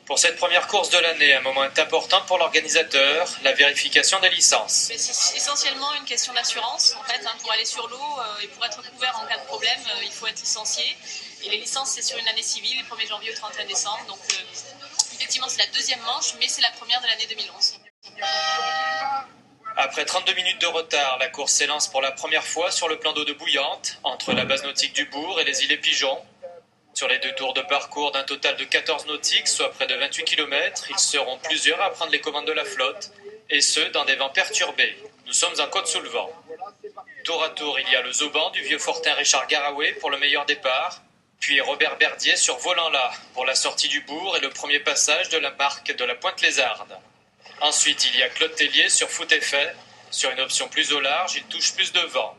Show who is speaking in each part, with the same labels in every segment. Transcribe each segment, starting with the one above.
Speaker 1: Pour cette première course de l'année, un moment est important pour l'organisateur, la vérification des licences.
Speaker 2: C'est essentiellement une question d'assurance. En fait, pour aller sur l'eau et pour être couvert en cas de problème, il faut être licencié. Et les licences, c'est sur une année civile, 1er janvier au 31 décembre. Donc, effectivement, c'est la deuxième manche, mais c'est la première de l'année 2011.
Speaker 1: Après 32 minutes de retard, la course s'élance pour la première fois sur le plan d'eau de Bouillante, entre la base nautique du Bourg et les îlets Pigeons. Sur les 2 tours de parcours d'un total de 14 nautiques, soit près de 28 km, ils seront plusieurs à prendre les commandes de la flotte, et ce, dans des vents perturbés. Nous sommes en Côte-sous-le-Vent. Tour à tour, il y a le Zoban du vieux fortin Richard Garaway pour le meilleur départ, puis Robert Berdier sur Volant-là pour la sortie du Bourg et le premier passage de la marque de la Pointe-Lézarde. Ensuite, il y a Claude Tellier sur Foot-Effet. Sur une option plus au large, il touche plus de vent.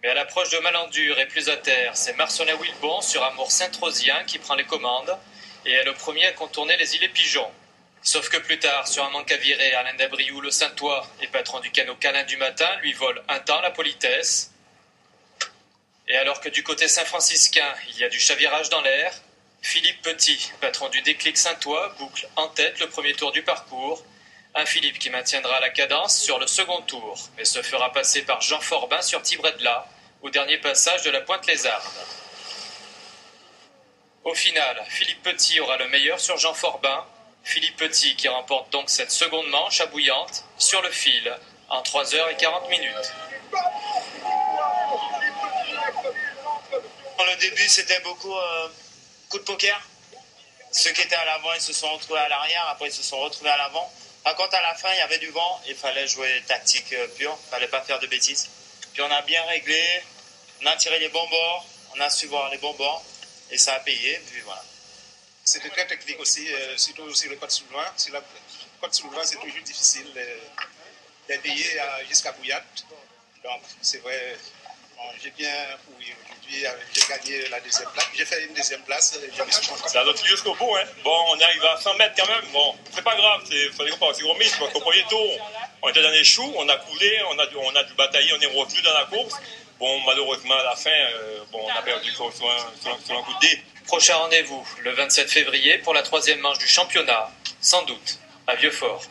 Speaker 1: Mais à l'approche de Malandur et plus à terre, c'est Marcelin Wilbon sur Amour Saint-Rosien qui prend les commandes et est le premier à contourner les îlets Pigeons. Sauf que plus tard, sur un manque à virer, Alain Dabriou, le Saint-Ouen et patron du canot Câlin du matin, lui vole un temps la politesse. Et alors que du côté saint-franciscain, il y a du chavirage dans l'air, Philippe Petit, patron du Déclic Saint-Ouen, boucle en tête le premier tour du parcours. Un Philippe qui maintiendra la cadence sur le second tour, mais se fera passer par Jean Forbin sur Tibredla, au dernier passage de la Pointe-Lézarde. Au final, Philippe Petit aura le meilleur sur Jean Forbin. Philippe Petit qui remporte donc cette seconde manche à Bouillante, sur le fil, en 3h40 minutes.
Speaker 3: Dans le début, c'était beaucoup coup de poker. Ceux qui étaient à l'avant, ils se sont retrouvés à l'arrière, après ils se sont retrouvés à l'avant. Par contre, à la fin, il y avait du vent, il fallait jouer tactique pure, il ne fallait pas faire de bêtises. Puis on a bien réglé, on a tiré les bons bords, on a su voir les bons bords, et ça a payé, puis voilà.
Speaker 4: C'était très technique aussi, surtout sur le Côte-sous-le-Vent. Sur le Côte-sous-le-Vent, c'est toujours difficile de payer jusqu'à Bouillante. Donc, c'est vrai, j'ai bien couru aujourd'hui, j'ai gagné la deuxième place. J'ai fait une deuxième place, je me suis content.
Speaker 5: C'est à notre lieu jusqu'au bout, hein. Bon, on arrive à 100 mètres quand même. Bon, c'est pas grave, fallait pas c'est remis, parce qu'au premier tour, on était dans les choux, on a coulé, on a dû batailler, on est revenu dans la course. Bon, malheureusement, à la fin, on a perdu sur un coup de dé.
Speaker 1: Prochain rendez-vous, le 27 février, pour la 3e manche du championnat, sans doute, à Vieux-Fort.